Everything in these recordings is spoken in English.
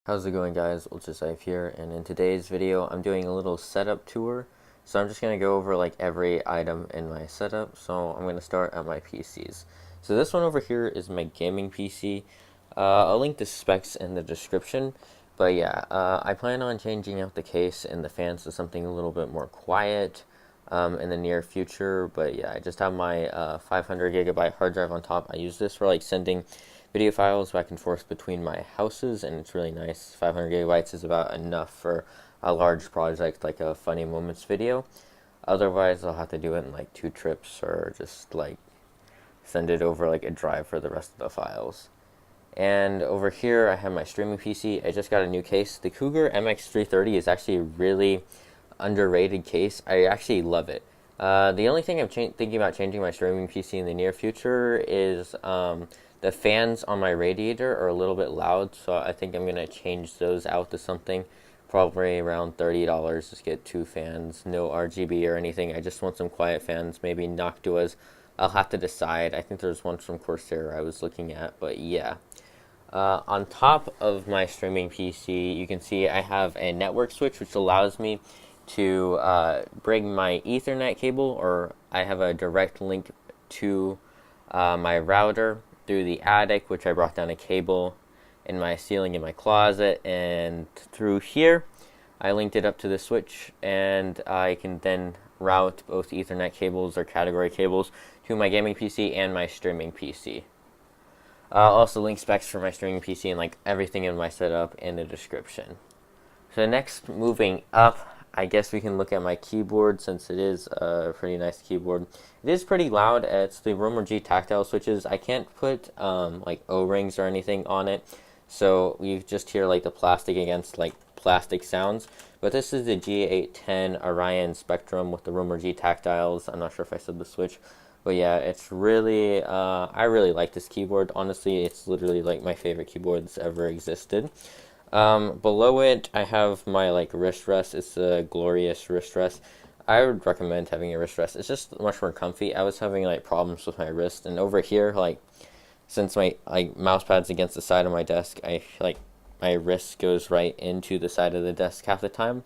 How's it going, guys? Ultrasive here, and in today's video I'm doing a little setup tour. So I'm just going to go over like every item in my setup. So I'm going to start at my PCs. So this one over here is my gaming PC. I'll link the specs in the description. But yeah, I plan on changing out the case and the fans to something a little bit more quiet in the near future. But yeah, I just have my 500 gigabyte hard drive on top. I use this for like sending video files back and forth between my houses, and it's really nice. 500 gigabytes is about enough for a large project like a funny moments video. Otherwise, I'll have to do it in like 2 trips or just like send it over like a drive for the rest of the files. And over here, I have my streaming PC. I just got a new case. The Cougar MX330 is actually a really underrated case. I actually love it. The only thing I'm thinking about changing my streaming PC in the near future is the fans on my radiator are a little bit loud, so I think I'm going to change those out to something probably around $30. Just get 2 fans, no RGB or anything. I just want some quiet fans, maybe Noctuas. I'll have to decide. I think there's one from Corsair I was looking at, but yeah. On top of my streaming PC, you can see I have a network switch, which allows me to bring my Ethernet cable, or I have a direct link to my router through the attic, which I brought down a cable in my ceiling in my closet, and through here I linked it up to the switch, and I can then route both Ethernet cables or category cables to my gaming PC and my streaming PC. Also link specs for my streaming PC and like everything in my setup in the description. So next, moving up, I guess we can look at my keyboard, since it is a pretty nice keyboard. It is pretty loud. It's the Romer G tactile switches. I can't put like O-rings or anything on it, so you just hear like the plastic against like plastic sounds. But this is the G810 Orion Spectrum with the Romer G tactiles. I'm not sure if I said the switch, but yeah, it's really, I really like this keyboard. Honestly, it's literally like my favorite keyboard that's ever existed. Below it, I have my like wrist rest. It's a glorious wrist rest. I would recommend having a wrist rest. It's just much more comfy. I was having like problems with my wrist, and over here, like, since my like mouse pad's against the side of my desk, I like my wrist goes right into the side of the desk half the time,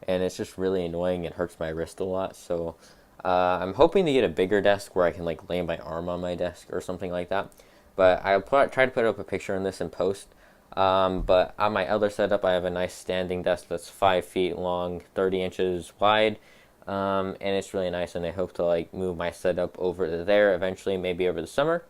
and it's just really annoying. It hurts my wrist a lot. So I'm hoping to get a bigger desk where I can like lay my arm on my desk or something like that. But I'll try to put up a picture in this and post. But on my other setup, I have a nice standing desk that's 5 feet long, 30 inches wide, and it's really nice, and I hope to like move my setup over to there eventually, maybe over the summer.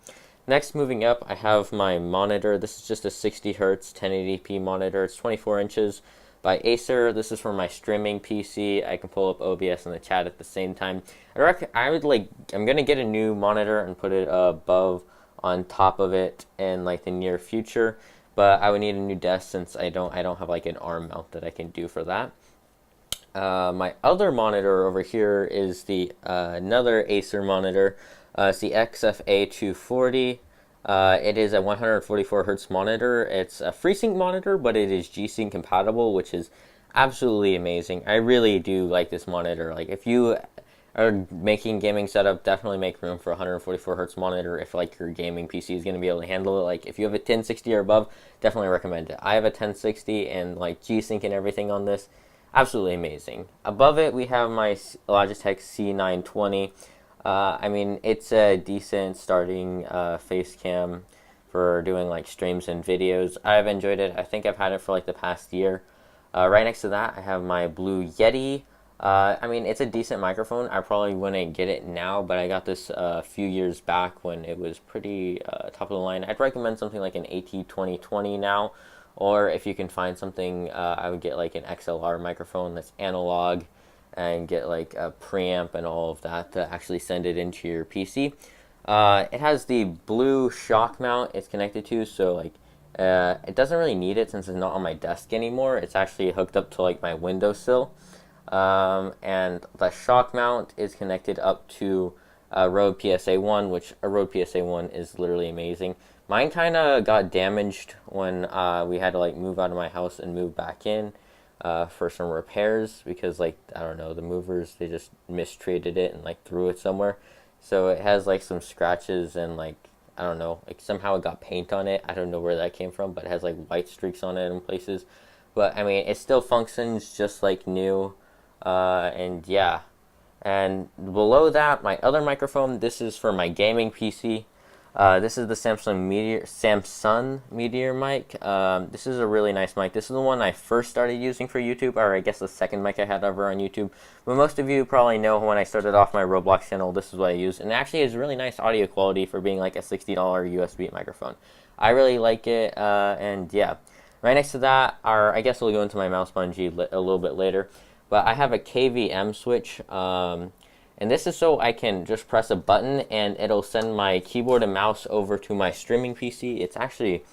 Next, moving up, I have my monitor. This is just a 60 hertz 1080p monitor. It's 24 inches by Acer. This is for my streaming PC. I can pull up OBS and the chat at the same time. I'm gonna get a new monitor and put it above on top of it in like the near future. But I would need a new desk, since I don't have like an arm mount that I can do for that. My other monitor over here is the another Acer monitor. It's the XFA240. It is a 144 hertz monitor. It's a FreeSync monitor, but it is G-Sync compatible, which is absolutely amazing. I really do like this monitor. Like, if you are making gaming setup, definitely make room for a 144 hertz monitor if like your gaming PC is going to be able to handle it. Like, if you have a 1060 or above, definitely recommend it. I have a 1060, and like G-Sync and everything on this, absolutely amazing. Above it, we have my Logitech C920. I mean, it's a decent starting face cam for doing like streams and videos. I've enjoyed it. I think I've had it for like the past year. Right next to that, I have my Blue Yeti. I mean, it's a decent microphone. I probably wouldn't get it now, but I got this a few years back when it was pretty top of the line. I'd recommend something like an AT2020 now, or if you can find something, I would get like an XLR microphone that's analog, and get like a preamp and all of that to actually send it into your PC. It has the blue shock mount it's connected to, so like it doesn't really need it since it's not on my desk anymore. It's actually hooked up to like my windowsill. And the shock mount is connected up to a Rode PSA1, which a Rode PSA1 is literally amazing. Mine kind of got damaged when we had to like move out of my house and move back in for some repairs, because like, I don't know, the movers, they just mistreated it and like threw it somewhere. So it has like some scratches and like I don't know, like somehow it got paint on it. I don't know where that came from, but it has like white streaks on it in places. But I mean, it still functions just like new. And yeah. And below that, my other microphone. This is for my gaming PC. This is the Samsung Meteor mic. This is a really nice mic. This is the one I first started using for YouTube, or I guess the second mic I had ever on YouTube. But most of you probably know when I started off my Roblox channel, this is what I used. And it actually has really nice audio quality for being like a $60 USB microphone. I really like it, and yeah. Right next to that are, I guess we'll go into my mouse bungee a little bit later. But I have a KVM switch. And this is so I can just press a button and it'll send my keyboard and mouse over to my streaming PC. It's actually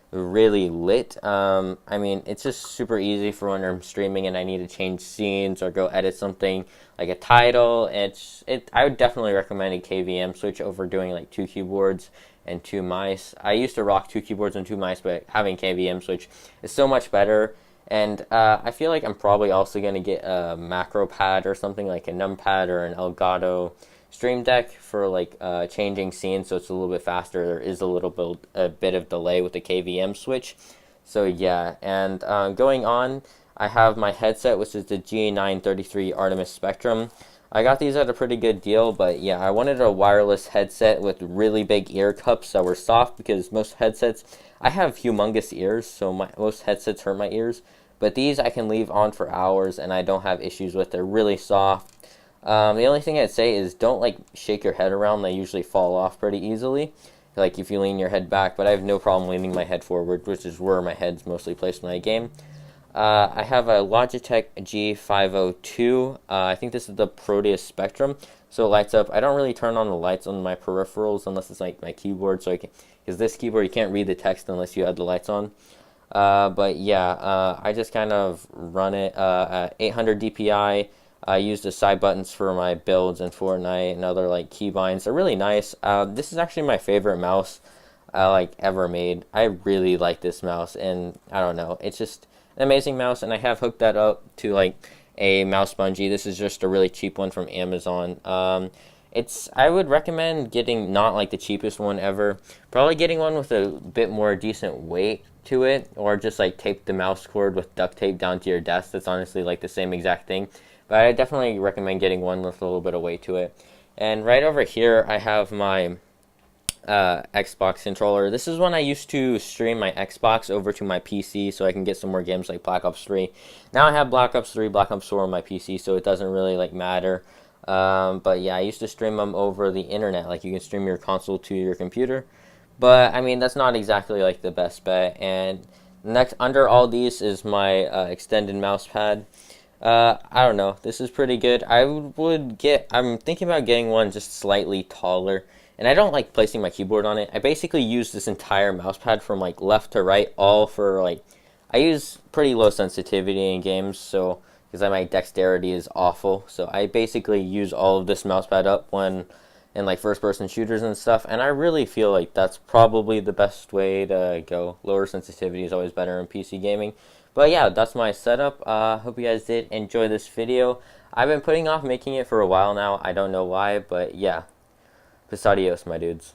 really lit. I mean, it's just super easy for when I'm streaming and I need to change scenes or go edit something like a title. I would definitely recommend a KVM switch over doing like 2 keyboards and 2 mice. I used to rock 2 keyboards and 2 mice, but having KVM switch is so much better. And I feel like I'm probably also going to get a macro pad or something like a numpad or an Elgato Stream Deck for like changing scenes, so it's a little bit faster. There is a bit of delay with the KVM switch. So yeah, and going on, I have my headset, which is the G933 Artemis Spectrum. I got these at a pretty good deal, but yeah, I wanted a wireless headset with really big ear cups that were soft, because most headsets, I have humongous ears, so most headsets hurt my ears. But these I can leave on for hours and I don't have issues with. They're really soft. The only thing I'd say is don't like shake your head around. They usually fall off pretty easily, like if you lean your head back. But I have no problem leaning my head forward, which is where my head's mostly placed when I game. I have a Logitech G502. I think this is the Proteus Spectrum, so it lights up. I don't really turn on the lights on my peripherals unless it's like my keyboard, so because this keyboard you can't read the text unless you have the lights on. But yeah, I just kind of run it at 800 DPI. I use the side buttons for my builds in Fortnite and other like keybinds. They're really nice. This is actually my favorite mouse like ever made. I really like this mouse, and I don't know, it's just an amazing mouse. And I have hooked that up to like a mouse bungee. This is just a really cheap one from Amazon. I would recommend getting not like the cheapest one ever. Probably getting one with a bit more decent weight to it, or just like tape the mouse cord with duct tape down to your desk. That's honestly like the same exact thing. But I definitely recommend getting one with a little bit of weight to it. And right over here I have my Xbox controller. This is when I used to stream my Xbox over to my PC so I can get some more games like Black Ops 3. Now I have Black Ops 3, Black Ops 4 on my PC, so it doesn't really like matter. But yeah, I used to stream them over the internet. Like you can stream your console to your computer. But I mean, that's not exactly like the best bet. And next, under all these is my extended mouse pad. I don't know. This is pretty good. I'm thinking about getting one just slightly taller. And I don't like placing my keyboard on it. I basically use this entire mouse pad from like left to right, all for like, I use pretty low sensitivity in games, so because my dexterity is awful. So I basically use all of this mouse pad up when in like first person shooters and stuff, and I really feel like that's probably the best way to go. Lower sensitivity is always better in PC gaming. But yeah, that's my setup. Hope you guys did enjoy this video. I've been putting off making it for a while now. I don't know why, but yeah. Peace, adios, my dudes.